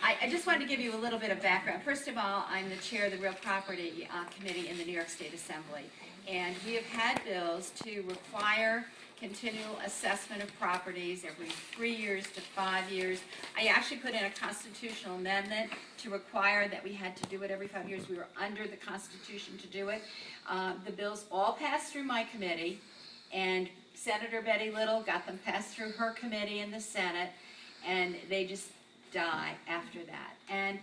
I just wanted to give you a little bit of background. First of all, I'm the chair of the Real Property Committee in the New York State Assembly, and we have had bills to require continual assessment of properties every 3 years to 5 years. I actually put in a constitutional amendment to require that we had to do it every 5 years. We were under the Constitution to do it. The bills all passed through my committee, and Senator Betty Little got them passed through her committee in the Senate, and they just die after that. And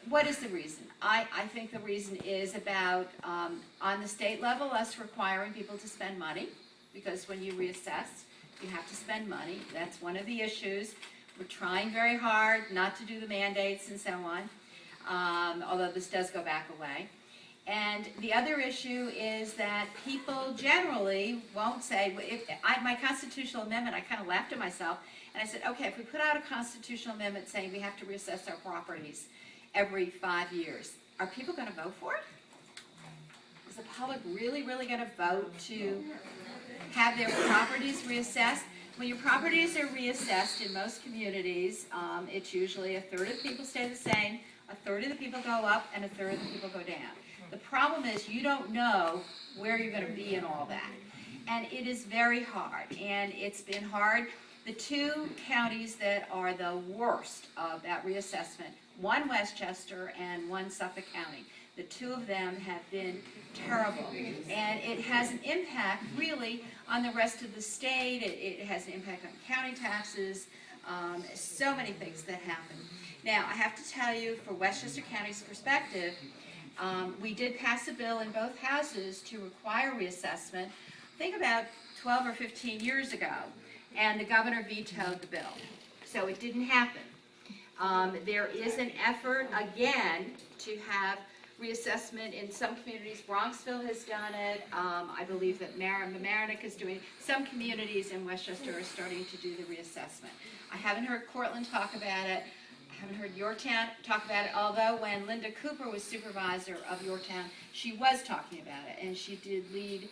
what is the reason? I think the reason is about, on the state level, us requiring people to spend money, because when you reassess, you have to spend money. That's one of the issues. We're trying very hard not to do the mandates and so on, although this does go back away. And the other issue is that people generally won't say, my constitutional amendment, I kind of laughed at myself, and I said, okay, if we put out a constitutional amendment saying we have to reassess our properties every 5 years, are people going to vote for it? Is the public really going to vote to have their properties reassessed? When your properties are reassessed in most communities, it's usually a third of the people stay the same, a third of the people go up, and a third of the people go down. The problem is you don't know where you're going to be in all that. And it is very hard, and it's been hard. The two counties that are the worst of that reassessment, one Westchester and one Suffolk County, the two of them have been terrible. And it has an impact, really, on the rest of the state. It has an impact on county taxes, so many things that happen. Now, I have to tell you, for Westchester County's perspective, we did pass a bill in both houses to require reassessment, I think about 12 or 15 years ago, and the governor vetoed the bill. So it didn't happen. There is an effort, again, to have reassessment in some communities. Bronxville has done it. I believe that Mamaroneck is doing it. Some communities in Westchester are starting to do the reassessment. I haven't heard Cortland talk about it. I haven't heard Yorktown talk about it, although when Linda Cooper was supervisor of Yorktown, she was talking about it, and she did lead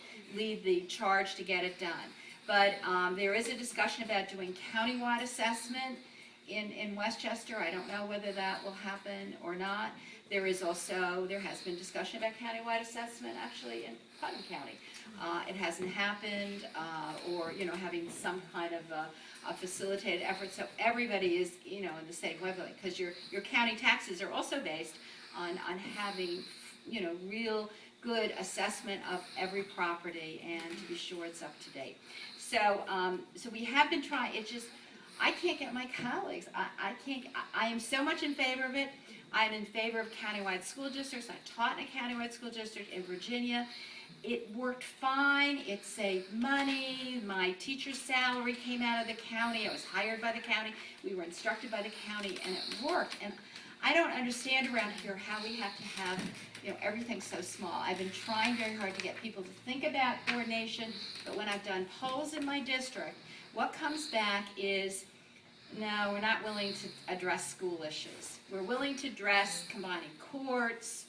the charge to get it done. But there is a discussion about doing countywide assessment in Westchester. I don't know whether that will happen or not. There has been discussion about countywide assessment actually in Putnam County. It hasn't happened, or having some kind of a facilitated effort, so everybody is in the same wavelength, because your county taxes are also based on having real good assessment of every property and to be sure it's up to date. So so we have been trying. It just, I can't get my colleagues. I am so much in favor of it. I'm in favor of countywide school districts. I taught in a countywide school district in Virginia. It worked fine. It saved money. My teacher's salary came out of the county. I was hired by the county. We were instructed by the county, and it worked. And I don't understand around here how we have to have everything so small. I've been trying very hard to get people to think about coordination, but when I've done polls in my district, what comes back is, no, we're not willing to address school issues. We're willing to address combining courts,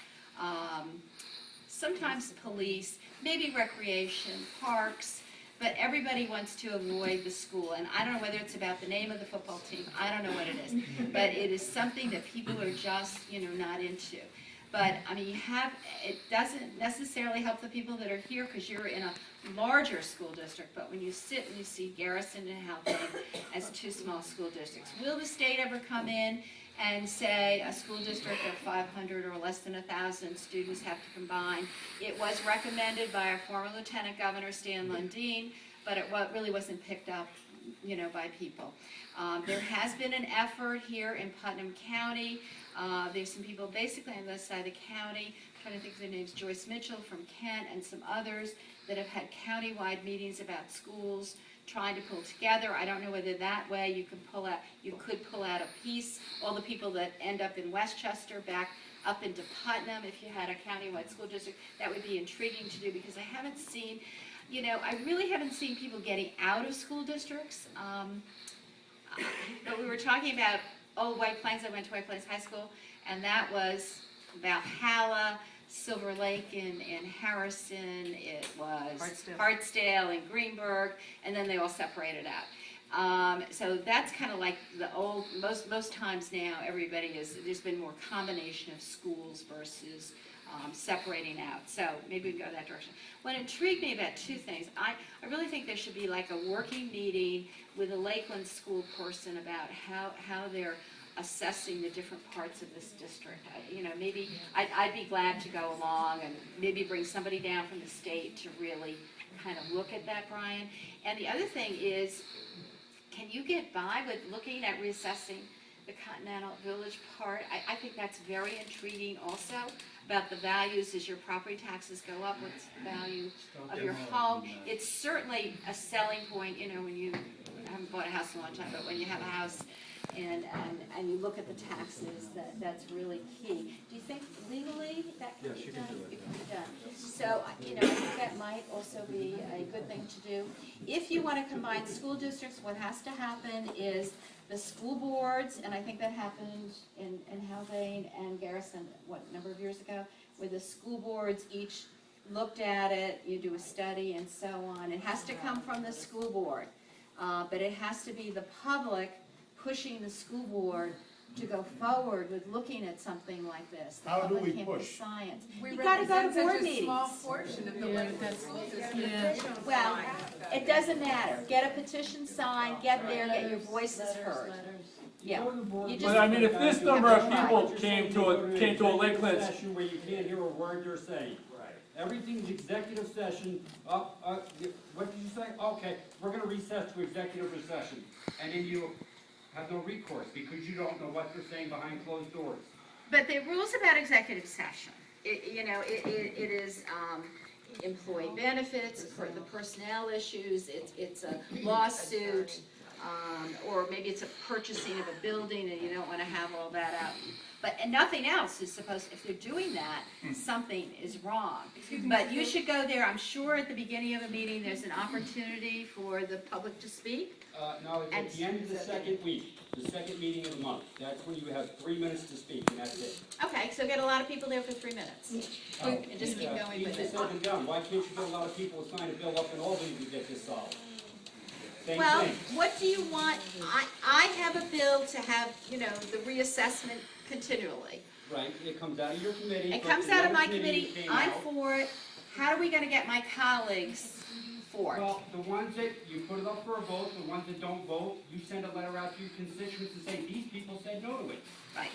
sometimes police, maybe recreation, parks, but everybody wants to avoid the school. And I don't know whether it's about the name of the football team. I don't know what it is. But it is something that people are just, not into. But, I mean, it doesn't necessarily help the people that are here because you're in a larger school district. But when you sit and you see Garrison and Houghton as two small school districts, will the state ever come in and say a school district of 500 or less than 1,000 students have to combine? It was recommended by our former Lieutenant Governor Stan Lundeen, but it really wasn't picked up, by people. There has been an effort here in Putnam County. There's some people basically on this side of the county, I'm trying to think of their names, Joyce Mitchell from Kent and some others that have had county-wide meetings about schools trying to pull together. I don't know whether that way you could pull out a piece, all the people that end up in Westchester back up into Putnam if you had a county-wide school district. That would be intriguing to do because I haven't seen, I really haven't seen people getting out of school districts. But we were talking about Old White Plains. I went to White Plains High School, and that was about Halla, Silver Lake in Harrison. It was Hartsdale and Greenburgh, and then they all separated out. So that's kind of like the old, most times now, there's been more combination of schools versus separating out. So maybe we can go that direction. What intrigued me about two things, I really think there should be like a working meeting with a Lakeland school person about how they're assessing the different parts of this district. Maybe I'd be glad to go along and maybe bring somebody down from the state to really kind of look at that, Brian. And the other thing is, can you get by with looking at reassessing the Continental Village part? I think that's very intriguing also, about the values as your property taxes go up, what's the value of your home. It's certainly a selling point, when you I haven't bought a house in a long time, but when you have a house and you look at the taxes, that's really key. Do you think legally that can be done? It can be done. So, I think that might also be a good thing to do. If you want to combine school districts, what has to happen is the school boards, and I think that happened in Haldane and Garrison, a number of years ago, where the school boards each looked at it, you do a study and so on. It has to come from the school board, but it has to be the public pushing the school board to go forward with looking at something like this. How do we push? Science. You got to go to board meetings. Small portion of the Lakeland school district. Well, it doesn't matter. Get a petition signed, get there, get your voices heard. Yeah. But I mean, if this number of people came to a Lakeland session where you can't hear a word they're saying. Everything's executive session. What did you say? Okay, we're going to recess to executive session, and then you have no recourse because you don't know what they're saying behind closed doors. But the rules about executive session, it is employee benefits, for the personnel issues, it's a lawsuit, or maybe it's a purchasing of a building and you don't want to have all that out. And nothing else is supposed, if they're doing that, something is wrong. But you should go there. I'm sure at the beginning of a meeting there's an opportunity for the public to speak. No, it's at the end of the second week, the second meeting of the month. That's when you have 3 minutes to speak, and that's it. Okay, so get a lot of people there for 3 minutes. And just keep going with Easier it. said than done. Why can't you get a lot of people to sign a bill up in Albany to get this solved? Well, Same thing. what do you want? I have a bill to have, the reassessment continually. Right, it comes out of your committee. It but comes the out of other my committee committee, came I'm out. for it. How are we gonna get my colleagues for it? Well, the ones that you put it up for a vote, the ones that don't vote, you send a letter out to your constituents to say, these people said no to it. Right.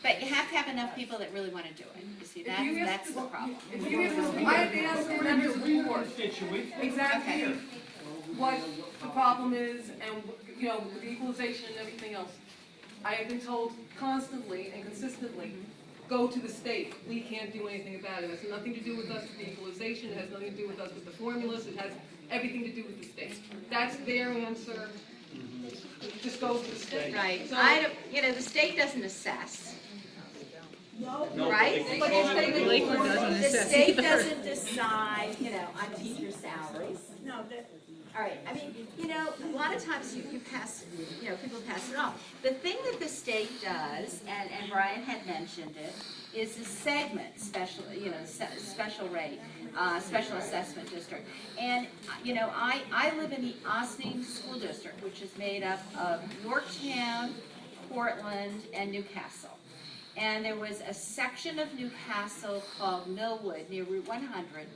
But you have to have enough people that really wanna do it. You see, that's the problem. If you I have asked the members of the board Constituents. exactly Okay. what the problem is and, with the equalization and everything else. I have been told constantly and consistently, go to the state. We can't do anything about it. It has nothing to do with us with the equalization. It has nothing to do with us with the formulas. It has everything to do with the state. That's their answer. Just go to the state. Right. So, The state doesn't assess. No, Right? they- But the state Lakeland doesn't The assess state either. doesn't decide, on teacher salaries. No, all right, a lot of times you pass, people pass it off. The thing that the state does, and Brian had mentioned it, is the segment special rate, special assessment district. And, I live in the Ossining School District, which is made up of Yorktown, Portland, and Newcastle. And there was a section of Newcastle called Millwood near Route 100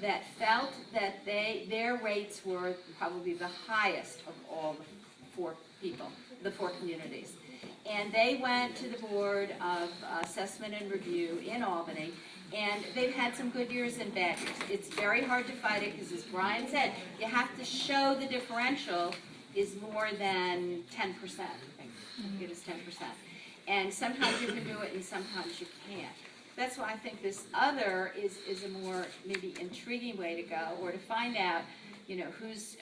that felt that their rates were probably the highest of all the four communities. And they went to the Board of Assessment and Review in Albany, and they've had some good years and bad years. It's very hard to fight it because, as Brian said, you have to show the differential is more than 10%. I think it is 10%. And sometimes you can do it and sometimes you can't. That's why I think this other is a more maybe intriguing way to go, or to find out, who's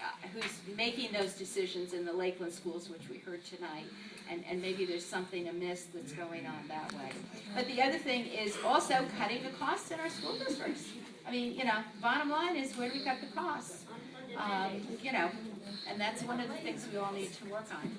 making those decisions in the Lakeland schools, which we heard tonight, and maybe there's something amiss that's going on that way. But the other thing is also cutting the costs in our school districts. I mean, bottom line is, where do we cut the costs? And that's one of the things we all need to work on.